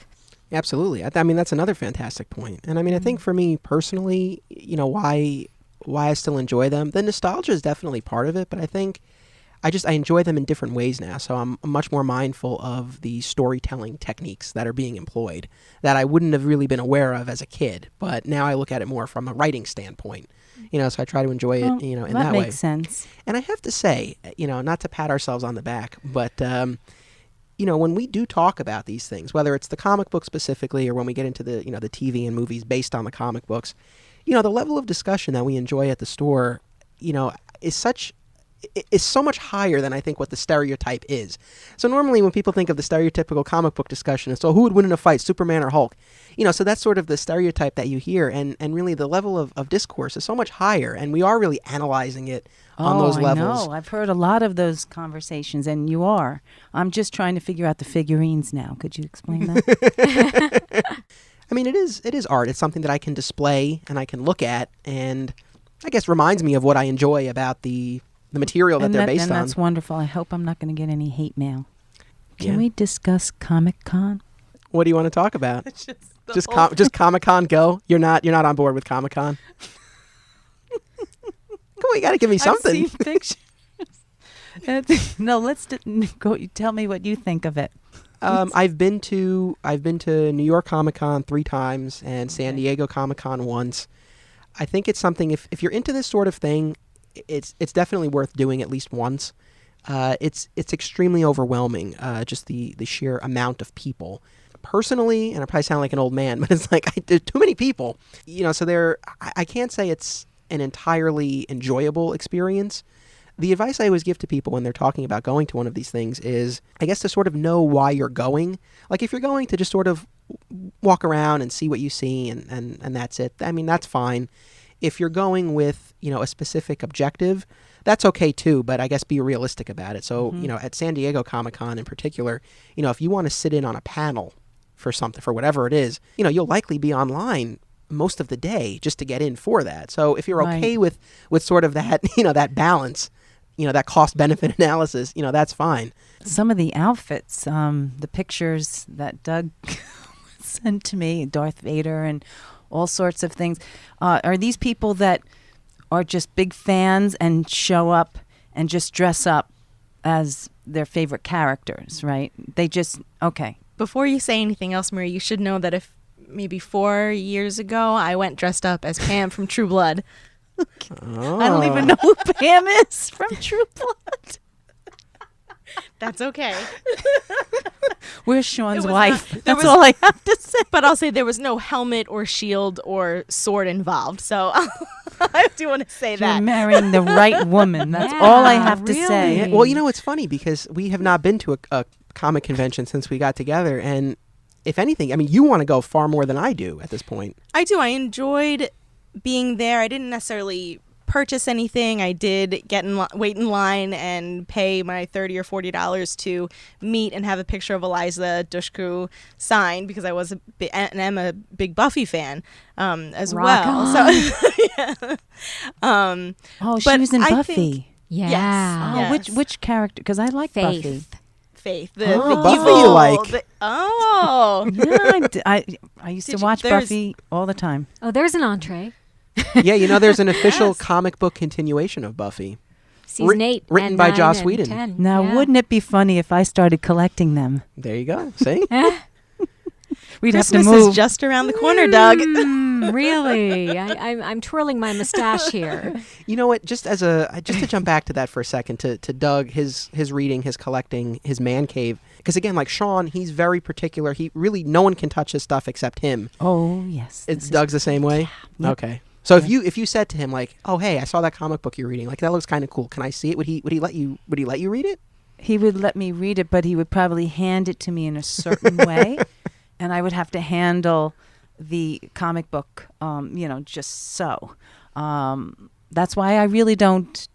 Absolutely. I mean, that's another fantastic point. And I mean, I think for me personally, you know, why I still enjoy them, the nostalgia is definitely part of it, but I think I enjoy them in different ways now. So I'm much more mindful of the storytelling techniques that are being employed that I wouldn't have really been aware of as a kid. But now I look at it more from a writing standpoint, you know, so I try to enjoy it, you know, in that way. That makes sense. And I have to say, you know, not to pat ourselves on the back, but, you know, when we do talk about these things, whether it's the comic book specifically or when we get into the, you know, the TV and movies based on the comic books, you know, the level of discussion that we enjoy at the store, you know, is such is so much higher than I think what the stereotype is. So normally when people think of the stereotypical comic book discussion, it's, who would win in a fight, Superman or Hulk? So that's sort of the stereotype that you hear, and really the level of discourse is so much higher, and we are really analyzing it on those levels. I know. I've heard a lot of those conversations, and you are. I'm just trying to figure out the figurines now. Could you explain that? I mean, it is art. It's something that I can display and I can look at, and I guess reminds me of what I enjoy about the material that they're based and on. that's wonderful. I hope I'm not going to get any hate mail. Can Yeah. we discuss Comic-Con? What do you want to talk about? Just Comic-Con go? You're not on board with Comic-Con? Come on, you got to give me something. I've seen pictures. No, let's go. Tell me what you think of it. I've been to New York Comic-Con 3 times and San Diego Comic-Con once. I think it's something, if you're into this sort of thing, it's definitely worth doing at least once. It's extremely overwhelming, just the sheer amount of people. Personally, and I probably sound like an old man, but it's like there's too many people. So I can't say it's an entirely enjoyable experience. The advice I always give to people when they're talking about going to one of these things is, I guess, to sort of know why you're going. Like if you're going to just sort of walk around and see what you see and that's it, I mean, that's fine. If you're going with, a specific objective, that's okay too, but I guess be realistic about it. So, at San Diego Comic-Con in particular, if you want to sit in on a panel for something, for whatever it is, you'll likely be online most of the day just to get in for that. So if you're okay with sort of that, that balance, that cost-benefit analysis, that's fine. Some of the outfits, the pictures that Doug sent to me, Darth Vader and all sorts of things, are these people that are just big fans and show up and just dress up as their favorite characters, right? They just, okay. Before you say anything else, Marie, you should know that if maybe 4 years ago I went dressed up as Pam from True Blood. Oh. I don't even know who Pam is from True Blood. That's okay. Where's Sean's was wife? not- there That's was- all I have to say. But I'll say there was no helmet or shield or sword involved. So I do want to say You're that. marrying the right woman. That's Yeah, all I have to really. say. Yeah, well, it's funny because we have not been to a comic convention since we got together, and if anything, I mean, you want to go far more than I do at this point. I do. I enjoyed being there. I didn't necessarily purchase anything. I did wait in line and pay my $30 or $40 to meet and have a picture of Eliza Dushku signed because I was and am a big Buffy fan as Rock well. on. So yeah. Oh, she But was in I Buffy. think- Yeah. Oh, Yes. which character? Because I like Buffy. Faith. Oh, the Buffy evil, you like. Oh. Yeah, I used to Did you- watch there's- Buffy all the time. Oh, there's an entree. Yeah, there's an official Yes. comic book continuation of Buffy. Season 8. written and by 9 Joss and Whedon. 10. Now, Yeah. wouldn't it be funny if I started collecting them? There you go. See? We'd have Christmas to move. is just around the corner, Doug. Really? I'm twirling my mustache here. You know what? Just to jump back to that for a second, to Doug, his reading, his collecting, his man cave. Because again, like Sean, he's very particular. He really, no one can touch his stuff except him. Oh, yes. It's Doug's the same way. Yep. Okay. So if you said to him like, "Oh, hey, I saw that comic book you're reading. Like that looks kind of cool. Can I see it?" Would he let you read it? He would let me read it, but he would probably hand it to me in a certain way, and I would have to handle the comic book, just so. That's why I really don't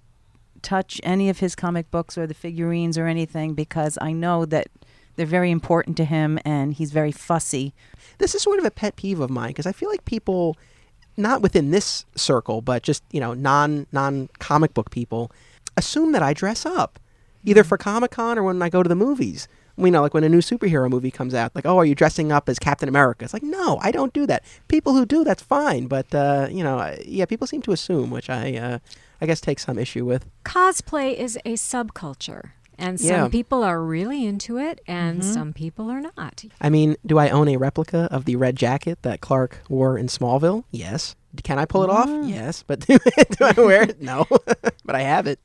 touch any of his comic books or the figurines or anything, because I know that they're very important to him, and he's very fussy. This is sort of a pet peeve of mine because I feel like people, not within this circle, but just non comic book people, assume that I dress up either for Comic-Con or when I go to the movies. Like when a new superhero movie comes out, like, "Oh, are you dressing up as Captain America?" It's like, no, I don't do that. People who do, that's fine. But, people seem to assume, which I guess take some issue with. Cosplay is a subculture. And some Yeah. people are really into it, and some people are not. I mean, do I own a replica of the red jacket that Clark wore in Smallville? Yes. Can I pull it off? Yes. But do I wear it? No. But I have it.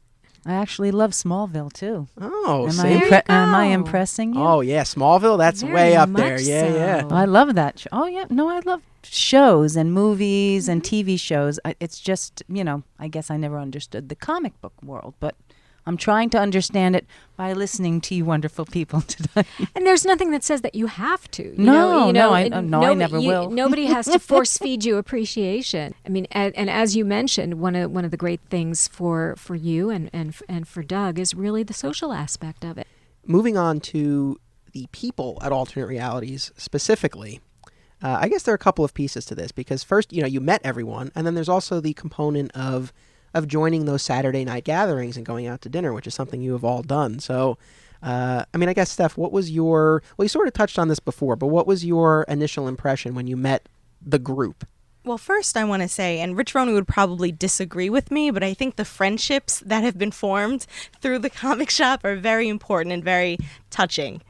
I actually love Smallville, too. Oh, Am see? am I go. impressing you? Oh, yeah. Smallville, that's Very way up there. much Yeah, yeah. so. I love that. Oh, yeah. No, I love shows and movies and TV shows. It's just, I guess I never understood the comic book world, but I'm trying to understand it by listening to you wonderful people today. And there's nothing that says that you have to. No, I nobody- never will. Nobody has to force feed you appreciation. I mean, and as you mentioned, one of the great things for you and for Doug is really the social aspect of it. Moving on to the people at Alternate Realities specifically, I guess there are a couple of pieces to this, because first, you met everyone, and then there's also the component of joining those Saturday night gatherings and going out to dinner, which is something you have all done. So, I guess, Steph, what was well, you sort of touched on this before, but what was your initial impression when you met the group? Well, first I want to say, and Rich Roney would probably disagree with me, but I think the friendships that have been formed through the comic shop are very important and very touching.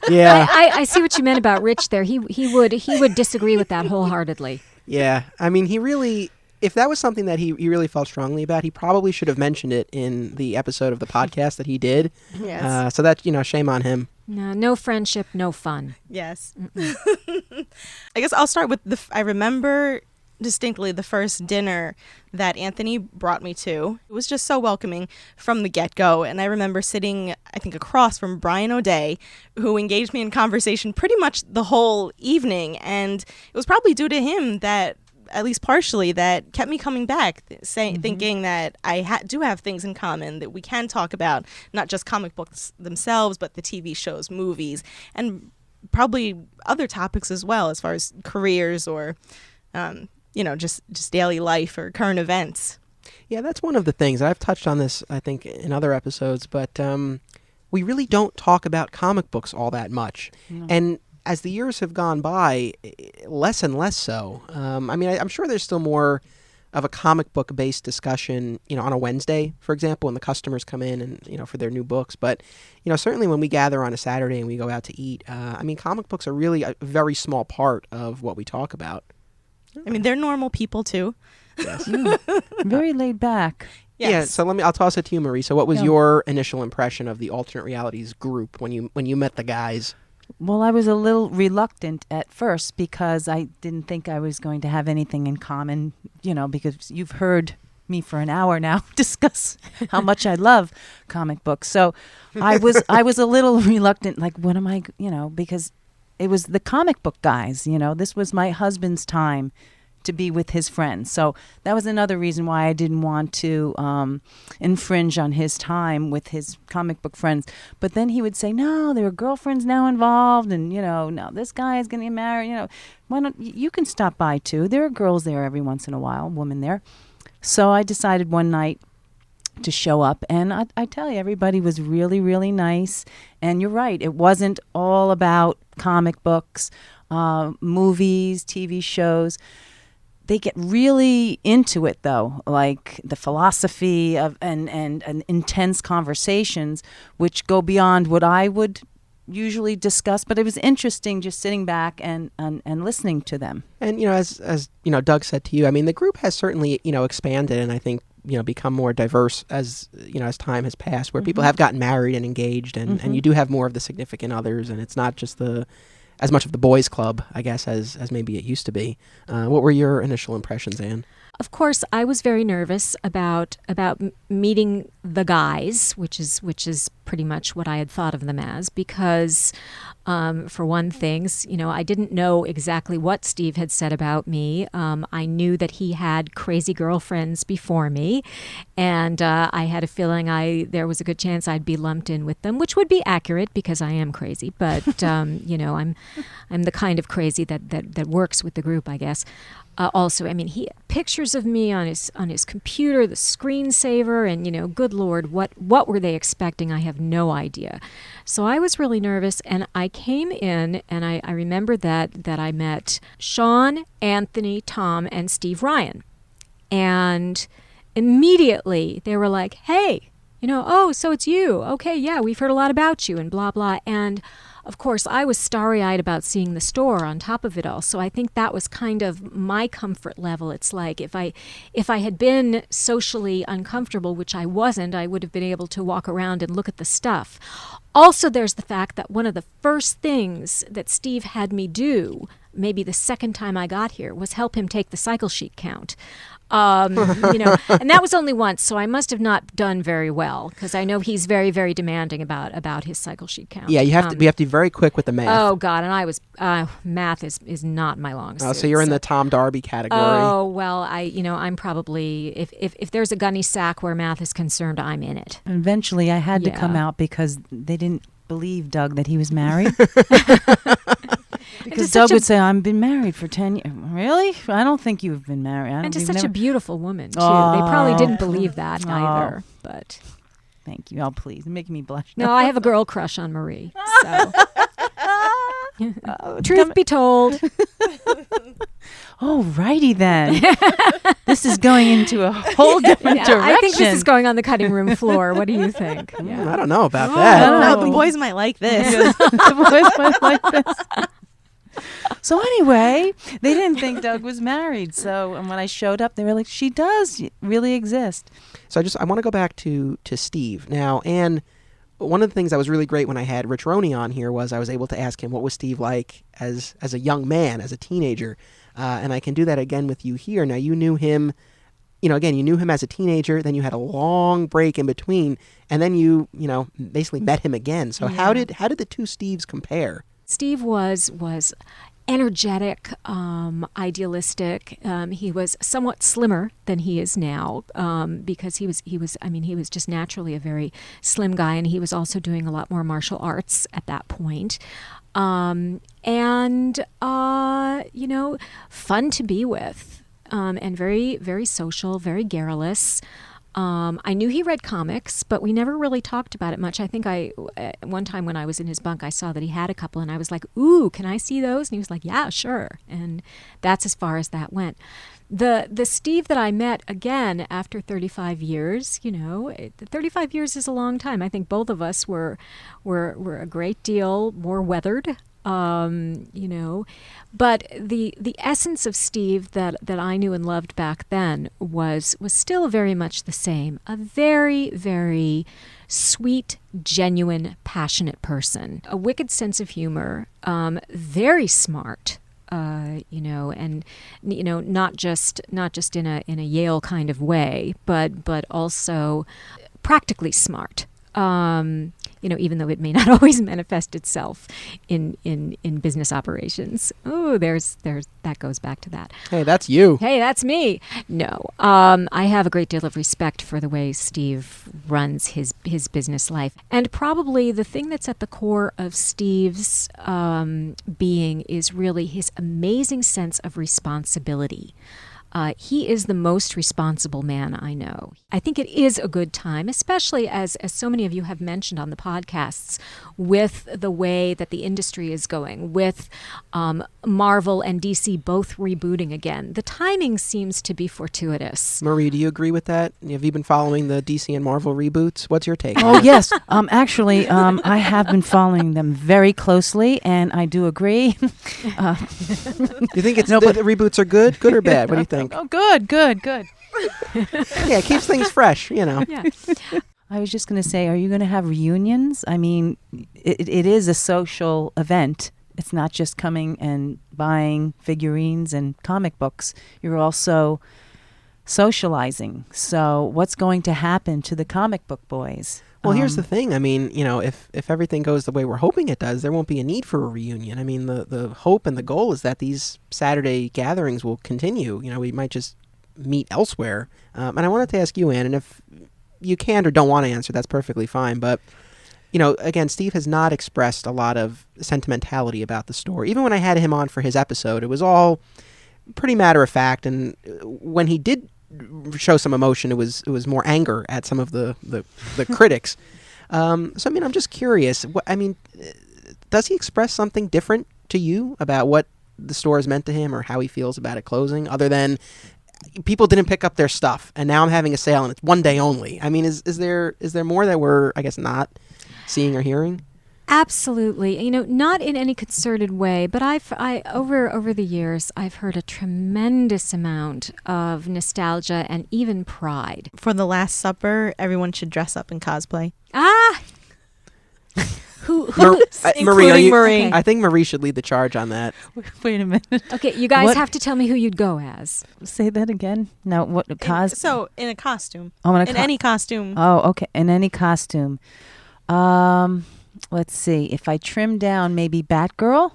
Yeah. I see what you meant about Rich there. He would disagree with that wholeheartedly. Yeah. He really, if that was something that he really felt strongly about, he probably should have mentioned it in the episode of the podcast that he did. Yes. So that, shame on him. No friendship, no fun. Yes. I guess I'll start with I remember distinctly the first dinner that Anthony brought me to. It was just so welcoming from the get-go, and I remember sitting, I think, across from Brian O'Day, who engaged me in conversation pretty much the whole evening, and it was probably due to him that, at least partially, that kept me coming back, thinking that I do have things in common, that we can talk about not just comic books themselves, but the TV shows, movies, and probably other topics as well, as far as careers or just daily life or current events. Yeah, that's one of the things. I've touched on this, I think, in other episodes, but we really don't talk about comic books all that much. No. And as the years have gone by, less and less so. I'm sure there's still more of a comic book based discussion, on a Wednesday, for example, when the customers come in and, for their new books. But, certainly when we gather on a Saturday and we go out to eat, comic books are really a very small part of what we talk about. They're normal people too. Yes. Very laid back. Yes. Yeah, so I'll toss it to you, Marie. So what was your initial impression of the Alternate Realities group when you met the guys? Well, I was a little reluctant at first because I didn't think I was going to have anything in common, because you've heard me for an hour now discuss how much I love comic books. So I was a little reluctant, like, what am I, because it was the comic book guys, this was my husband's time to be with his friends. So that was another reason why I didn't want to infringe on his time with his comic book friends. But then he would say, no, there are girlfriends now involved, and, now this guy is going to get married, why don't you can stop by too. There are girls there every once in a while, women there. So I decided one night to show up, and I tell you, everybody was really, really nice. And you're right, it wasn't all about comic books, movies, TV shows. They get really into it, though, like the philosophy of and intense conversations, which go beyond what I would usually discuss. But it was interesting just sitting back and listening to them. And as Doug said to you, the group has certainly expanded, and I think become more diverse as as time has passed, where people have gotten married and engaged, and you do have more of the significant others, and it's not just as much of the boys' club, I guess, as maybe it used to be. What were your initial impressions, Anne? Of course, I was very nervous about meeting the guys, which is pretty much what I had thought of them as, because for one thing, I didn't know exactly what Steve had said about me. I knew that he had crazy girlfriends before me, and I had a feeling there was a good chance I'd be lumped in with them, which would be accurate because I am crazy. But I'm the kind of crazy that works with the group, I guess. Also, he pictures of me on his computer, the screensaver, and good Lord, what were they expecting? I have no idea. So I was really nervous, and I came in, and I remember that I met Sean, Anthony, Tom, and Steve Ryan, and immediately they were like, "Hey, oh, so it's you? Okay, yeah, we've heard a lot about you," and blah blah. And of course, I was starry-eyed about seeing the store on top of it all. So I think that was kind of my comfort level. It's like if I had been socially uncomfortable, which I wasn't, I would have been able to walk around and look at the stuff. Also, there's the fact that one of the first things that Steve had me do, maybe the second time I got here, was help him take the cycle sheet count. And that was only once, so I must have not done very well because I know he's very, very demanding about his cycle sheet count. Yeah, you have to be very quick with the math. Oh God, and I was math is not my long suit. So you're in the Tom Darby category. Oh well, I'm probably if there's a gunny sack where math is concerned, I'm in it. Eventually, I had to Yeah. come out because they didn't believe Doug that he was married. Because just Doug such a- would say, "I've been married for 10 years." Really? I don't think you've been married. And just we've such a never- beautiful woman too. Oh. They probably didn't believe that Oh. either. But Thank you. Oh, please. You're making me blush. no, I have a girl crush on Marie. So. Truth be told, Oh, righty then. This is going into a whole different direction. I think this is going on the cutting room floor. What do you think? I don't know about I that. don't know. Oh. The boys might like this. The boys might like this. So anyway, they didn't think Doug was married. So and when I showed up, they were like, "She does really exist." So I want to go back to Steve now. And one of the things that was really great when I had Rich Roney on here was I was able to ask him what was Steve like as a young man, as a teenager, and I can do that again with you here. Now you knew him, again you knew him as a teenager, then you had a long break in between, and then you basically met him again. So how did the two Steves compare? Steve was energetic, idealistic. He was somewhat slimmer than he is now because he was just naturally a very slim guy, and he was also doing a lot more martial arts at that point. Fun to be with, and very, very social, very garrulous. I knew he read comics, but we never really talked about it much. I think one time when I was in his bunk, I saw that he had a couple, and I was like, "Ooh, can I see those?" And he was like, "Yeah, sure." And that's as far as that went. The Steve that I met again after 35 years, 35 years is a long time. I think both of us were a great deal more weathered. But the essence of Steve that I knew and loved back then was still very much the same. A very, very sweet, genuine, passionate person. A wicked sense of humor, very smart. Not just in a Yale kind of way, but also practically smart. Even though it may not always manifest itself in business operations. Oh, there's that goes back to that. Hey, that's you. Hey, that's me. No, I have a great deal of respect for the way Steve runs his business life, and probably the thing that's at the core of Steve's being is really his amazing sense of responsibility. He is the most responsible man I know. I think it is a good time, especially as so many of you have mentioned on the podcasts, with the way that the industry is going, with Marvel and DC both rebooting again. The timing seems to be fortuitous. Marie, do you agree with that? Have you been following the DC and Marvel reboots? What's your take? Oh, yes. Actually, I have been following them very closely, and I do agree. Do you think the reboots are good or bad? What do you think? Oh, good. Yeah, it keeps things fresh, Yeah. I was just going to say, are you going to have reunions? I mean, it is a social event. It's not just coming and buying figurines and comic books. You're also socializing. So what's going to happen to the comic book boys? Well, here's the thing. I mean, if everything goes the way we're hoping it does, there won't be a need for a reunion. I mean, the hope and the goal is that these Saturday gatherings will continue. We might just meet elsewhere. And I wanted to ask you, Anne, and if you can or don't want to answer, that's perfectly fine. But, again, Steve has not expressed a lot of sentimentality about the store. Even when I had him on for his episode, it was all pretty matter of fact. And when he did show some emotion, it was more anger at some of the critics. So I mean, I'm just curious. Does he express something different to you about what the store has meant to him or how he feels about it closing, other than people didn't pick up their stuff and now I'm having a sale and it's one day only? I mean, is there more that we're, I guess, not seeing or hearing? Absolutely. Not in any concerted way, but over the years, I've heard a tremendous amount of nostalgia and even pride. For the Last Supper, everyone should dress up in cosplay. Ah! Who Marie, are you? Marie. Okay. I think Marie should lead the charge on that. Wait a minute. Okay, you guys What? have to tell me who you'd go as. Say that again. No, what So in a costume. Oh, In any costume. Oh, okay. In any costume. Let's see. If I trim down, maybe Batgirl.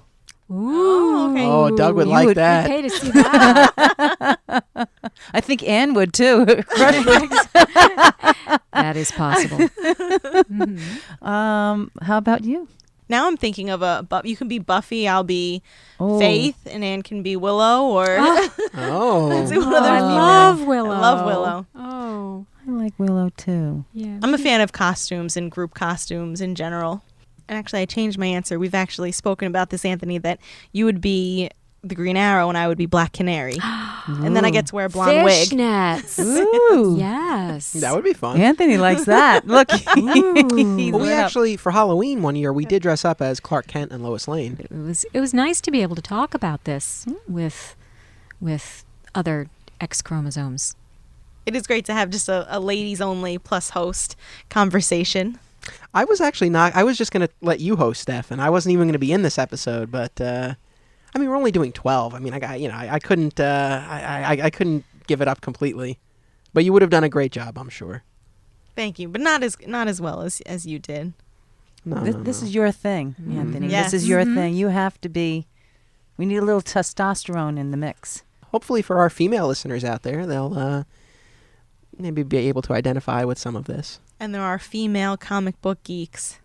Oh, okay. Oh, Doug would You like would- that. Okay to see that. I think Anne would too. That is possible. Mhm. How about you? Now I'm thinking of you can be Buffy, I'll be Oh. Faith, and Anne can be Willow, or Oh. Let's see what Oh, other I female- love Willow. I love Willow. Oh, I like Willow too. yeah. I'm a fan of costumes and group costumes in general. And actually, I changed my answer. We've actually spoken about this, Anthony, that you would be the Green Arrow and I would be Black Canary. And then I get to wear a blonde wig. Fishnets. Ooh. Yes. That would be fun. Anthony likes that. Look. he's Well, we lit up. actually, for Halloween one year, we did dress up as Clark Kent and Lois Lane. It was nice to be able to talk about this with other X chromosomes. It is great to have just a ladies only plus host conversation. I was actually not. I was just going to let you host, Steph, and I wasn't even going to be in this episode. But I mean, we're only doing 12. I mean, I couldn't. I couldn't give it up completely. But you would have done a great job, I'm sure. Thank you, but not as well as you did. No, This is your thing, Anthony. Yes. This is your thing. You have to be. We need a little testosterone in the mix. Hopefully, for our female listeners out there, they'll maybe be able to identify with some of this. And there are female comic book geeks.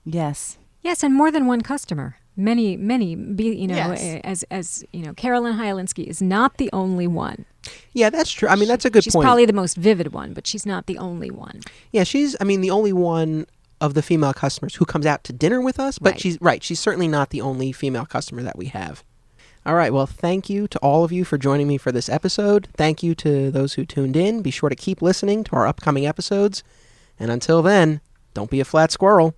Yes. Yes, and more than one customer. Many, Yes. as Carolyn Hylinski is not the only one. Yeah, that's true. I mean, that's a good She's point. probably the most vivid one, but she's not the only one. Yeah, she's, I mean, the only one of the female customers who comes out to dinner with us, but Right. she's certainly not the only female customer that we have. All right, well, thank you to all of you for joining me for this episode. Thank you to those who tuned in. Be sure to keep listening to our upcoming episodes. And until then, don't be a flat squirrel.